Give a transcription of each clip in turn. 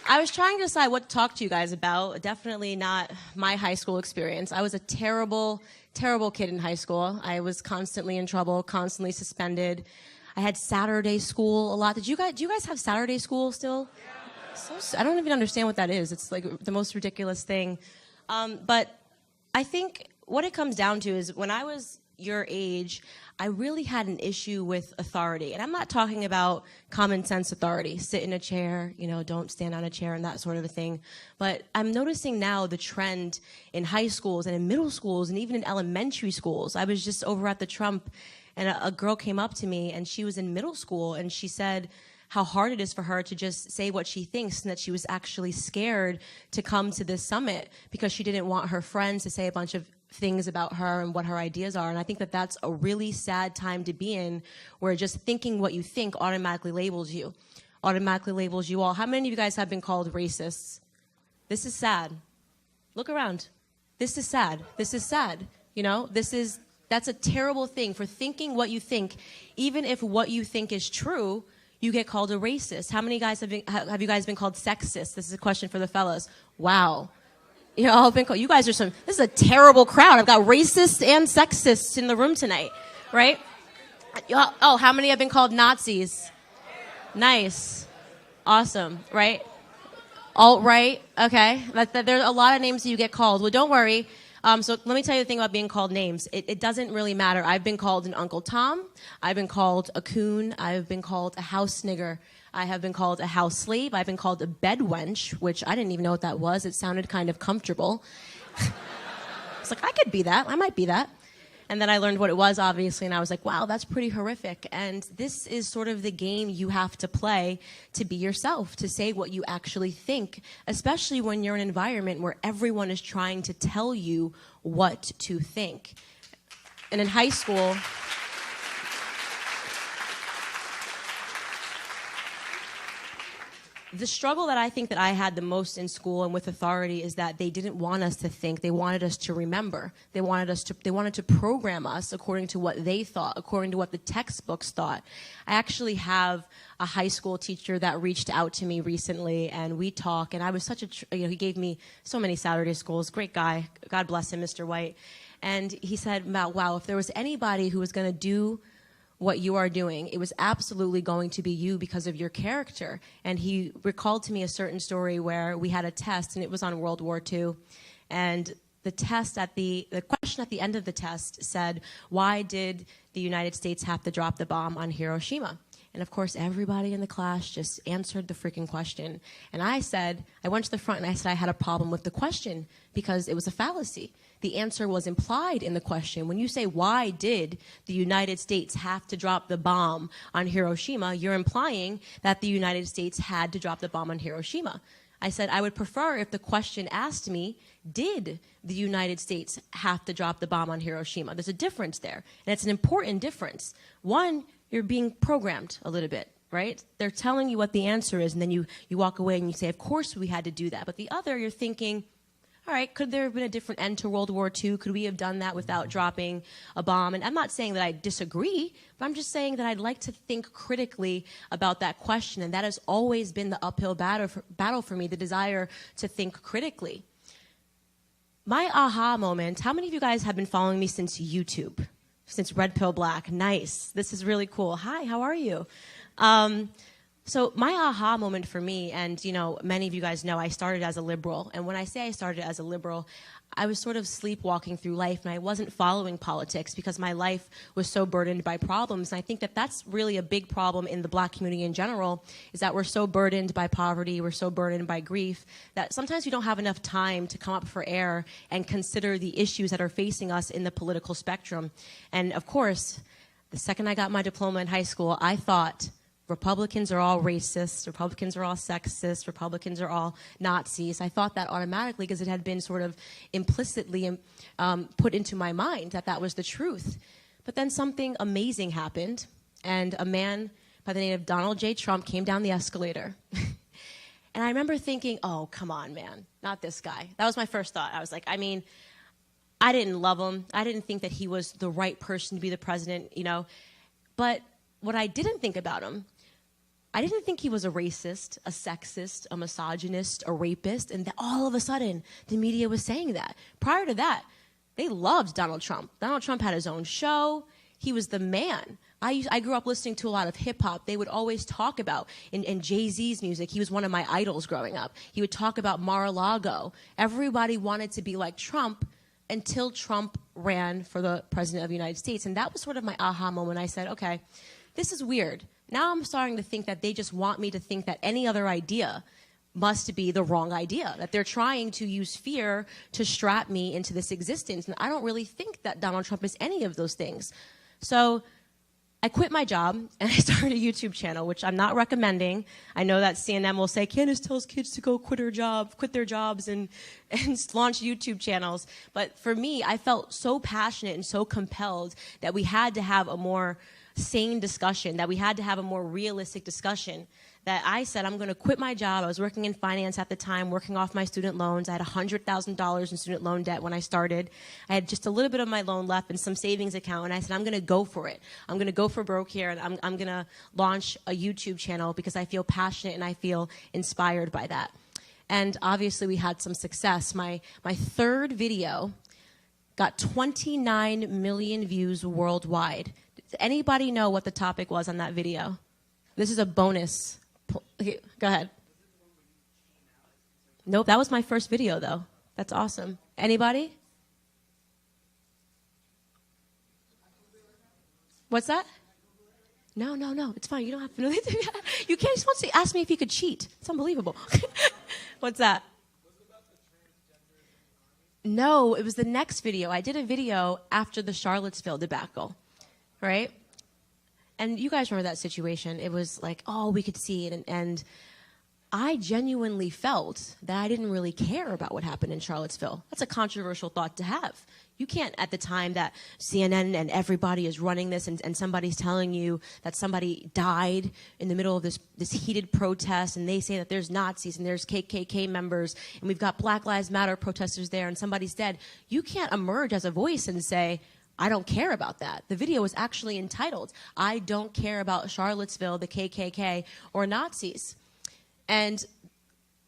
I was trying to decide what to talk to you guys about. Definitely not my high school experience. I was a terrible, terrible kid in high school. I was constantly in trouble, constantly suspended. I had Saturday school a lot. Do you guys have Saturday school still? I don't even understand what that is. It's like the most ridiculous thing. But I think what it comes down to is when I was your age, I really had an issue with authority. And I'm not talking about common sense authority, sit in a chair, don't stand on a chair and that sort of a thing. But I'm noticing now the trend in high schools and in middle schools and even in elementary schools. I was just over at the Trump and a girl came up to me and she was in middle school and she said how hard it is for her to just say what she thinks and that she was actually scared to come to this summit because she didn't want her friends to say a bunch of things about her and what her ideas are. And I think that that's a really sad time to be in, where just thinking what you think automatically labels you all. How many of you guys have been called racists? This is sad. Look around. This is sad. That's a terrible thing, for thinking what you think. Even if what you think is true, you get called a racist. How many guys have you guys been called sexist? This is a question for the fellas. Wow. All been called. You guys are this is a terrible crowd. I've got racists and sexists in the room tonight, right? Oh, how many have been called Nazis? Nice. Awesome, right? Alt-right, okay. There's a lot of names that you get called. Well, don't worry. So let me tell you the thing about being called names. It doesn't really matter. I've been called an Uncle Tom. I've been called a coon. I've been called a house nigger. I have been called a house slave. I've been called a bed wench, which I didn't even know what that was. It sounded kind of comfortable. It's like, I could be that. I might be that. And then I learned what it was, obviously, and I was like, wow, that's pretty horrific. And this is sort of the game you have to play to be yourself, to say what you actually think, especially when you're in an environment where everyone is trying to tell you what to think. And in high school, the struggle that I think that I had the most in school and with authority is that they didn't want us to think. They wanted us to remember. They wanted to program us according to what they thought, according to what the textbooks thought. I actually have a high school teacher that reached out to me recently, and we talk. And I was he gave me so many Saturday schools. Great guy. God bless him, Mr. White. And he said, wow, if there was anybody who was going to do what you are doing, it was absolutely going to be you because of your character. And he recalled to me a certain story where we had a test, and it was on World War II. And the question at the end of the test said, why did the United States have to drop the bomb on Hiroshima? And of course, everybody in the class just answered the freaking question. And I went to the front and I said I had a problem with the question because it was a fallacy. The answer was implied in the question. When you say, why did the United States have to drop the bomb on Hiroshima, you're implying that the United States had to drop the bomb on Hiroshima. I said I would prefer if the question asked me, did the United States have to drop the bomb on Hiroshima? There's a difference there, and it's an important difference. One, you're being programmed a little bit, right? They're telling you what the answer is, and then you walk away and you say, of course we had to do that. But the other, you're thinking, all right, could there have been a different end to World War II? Could we have done that without dropping a bomb? And I'm not saying that I disagree, but I'm just saying that I'd like to think critically about that question. And that has always been the uphill battle for me, the desire to think critically. My aha moment, how many of you guys have been following me since YouTube? Since Red Pill Black? Nice. This is really cool. Hi, how are you? So my aha moment for me, and many of you guys know I started as a liberal. And when I say I started as a liberal, I was sort of sleepwalking through life, and I wasn't following politics because my life was so burdened by problems. And I think that that's really a big problem in the Black community in general, is that we're so burdened by poverty, we're so burdened by grief, that sometimes we don't have enough time to come up for air and consider the issues that are facing us in the political spectrum. And of course, the second I got my diploma in high school, I thought, Republicans are all racist, Republicans are all sexist, Republicans are all Nazis. I thought that automatically because it had been sort of implicitly put into my mind that that was the truth. But then something amazing happened, and a man by the name of Donald J. Trump came down the escalator. And I remember thinking, oh, come on, man, not this guy. That was my first thought. I was like, I didn't love him. I didn't think that he was the right person to be the president, But what I didn't think about him, I didn't think he was a racist, a sexist, a misogynist, a rapist, and that all of a sudden the media was saying that. Prior to that, they loved Donald Trump. Donald Trump had his own show. He was the man. I grew up listening to a lot of hip-hop. They would always talk about, in Jay-Z's music, he was one of my idols growing up. He would talk about Mar-a-Lago. Everybody wanted to be like Trump until Trump ran for the president of the United States. And that was sort of my aha moment. I said, okay, this is weird. Now I'm starting to think that they just want me to think that any other idea must be the wrong idea, that they're trying to use fear to strap me into this existence. And I don't really think that Donald Trump is any of those things. So I quit my job and I started a YouTube channel, which I'm not recommending. I know that CNN will say, Candace tells kids to go quit their jobs and launch YouTube channels. But for me, I felt so passionate and so compelled that we had to have a more sane discussion, that we had to have a more realistic discussion, that I said, I'm going to quit my job. I was working in finance at the time, working off my student loans. I had $100,000 in student loan debt when I started. I had just a little bit of my loan left and some savings account, and I said, I'm going to go for it. I'm going to go for broke here, and I'm going to launch a YouTube channel because I feel passionate and I feel inspired by that. And obviously, we had some success. My third video got 29 million views worldwide. Does anybody know what the topic was on that video? This is a bonus. Okay, go ahead. Nope, that was my first video, though. That's awesome. Anybody? What's that? No. It's fine. You don't have to know. You can't. You're supposed to ask me if you could cheat. It's unbelievable. What's that? No, it was the next video. I did a video after the Charlottesville debacle, right? And you guys remember that situation. It was like, oh, we could see it. And I genuinely felt that I didn't really care about what happened in Charlottesville. That's a controversial thought to have. You can't, at the time that CNN and everybody is running this and somebody's telling you that somebody died in the middle of this heated protest, and they say that there's Nazis and there's KKK members and we've got Black Lives Matter protesters there and somebody's dead. You can't emerge as a voice and say, I don't care about that. The video was actually entitled, I don't care about Charlottesville, the KKK, or Nazis. And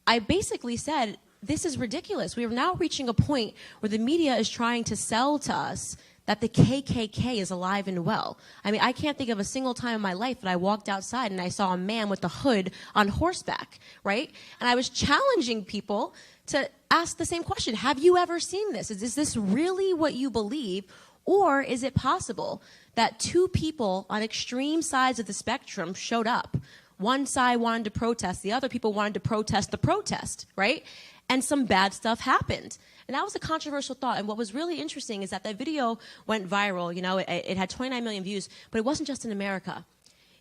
I basically said, this is ridiculous. We are now reaching a point where the media is trying to sell to us that the KKK is alive and well. I mean, I can't think of a single time in my life that I walked outside and I saw a man with a hood on horseback, right? And I was challenging people to ask the same question. Have you ever seen this? Is this really what you believe? Or is it possible that two people on extreme sides of the spectrum showed up? One side wanted to protest, the other people wanted to protest the protest, right? And some bad stuff happened. And that was a controversial thought. And what was really interesting is that video went viral. You know, it had 29 million views, but it wasn't just in America.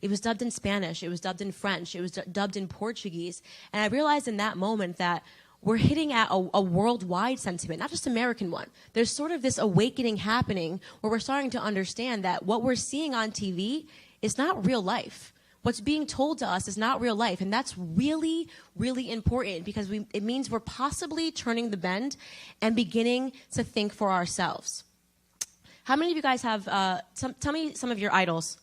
It was dubbed in Spanish, it was dubbed in French, it was dubbed in Portuguese. And I realized in that moment that we're hitting at a worldwide sentiment, not just American one. There's sort of this awakening happening where we're starting to understand that what we're seeing on TV is not real life. What's being told to us is not real life, and that's really, really important because it means we're possibly turning the bend and beginning to think for ourselves. How many of you guys have, tell me some of your idols.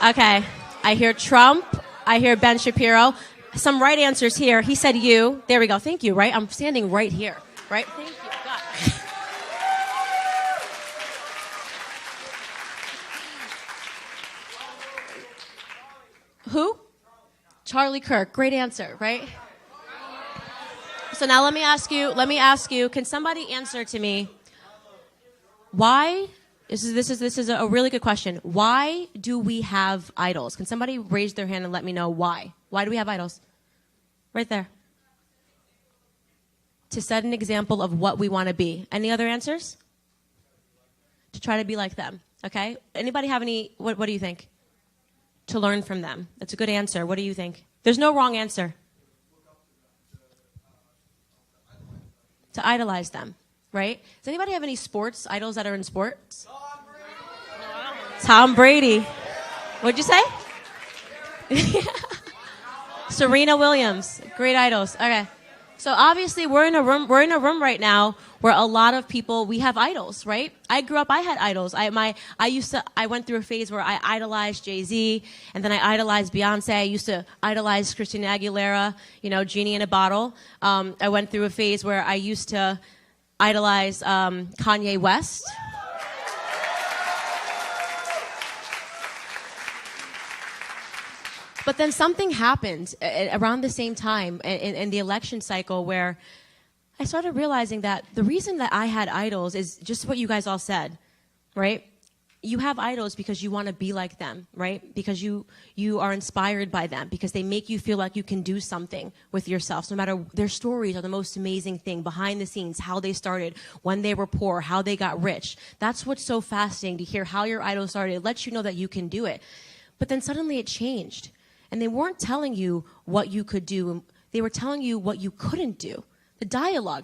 Okay, I hear Trump. I hear Ben Shapiro. Some right answers here. He said you. There we go. Thank you, right? I'm standing right here, right? Thank you. God. Who? Charlie Kirk. Great answer, right? So now let me ask you, can somebody answer to me why? This is a really good question. Why do we have idols? Can somebody raise their hand and let me know why? Why do we have idols? Right there. To set an example of what we want to be. Any other answers? To try to be like them. Okay? Anybody have any, what do you think? To learn from them. That's a good answer. What do you think? There's no wrong answer. To idolize them. Right? Does anybody have any sports idols that are in sports? Tom Brady. What'd you say? Serena Williams. Great idols. Okay. So obviously we're in a room right now where a lot of people, we have idols, right? I grew up, I had idols. I went through a phase where I idolized Jay-Z, and then I idolized Beyonce. I used to idolize Christina Aguilera, Genie in a Bottle. I went through a phase where I used to idolize Kanye West. But then something happened around the same time in the election cycle where I started realizing that the reason that I had idols is just what you guys all said, right? You have idols because you want to be like them, right? Because you are inspired by them, because they make you feel like you can do something with yourself. No matter, their stories are the most amazing thing, behind the scenes, how they started, when they were poor, how they got rich. That's what's so fascinating, to hear how your idol started. It lets you know that you can do it. But then suddenly it changed. And they weren't telling you what you could do. They were telling you what you couldn't do. The dialogue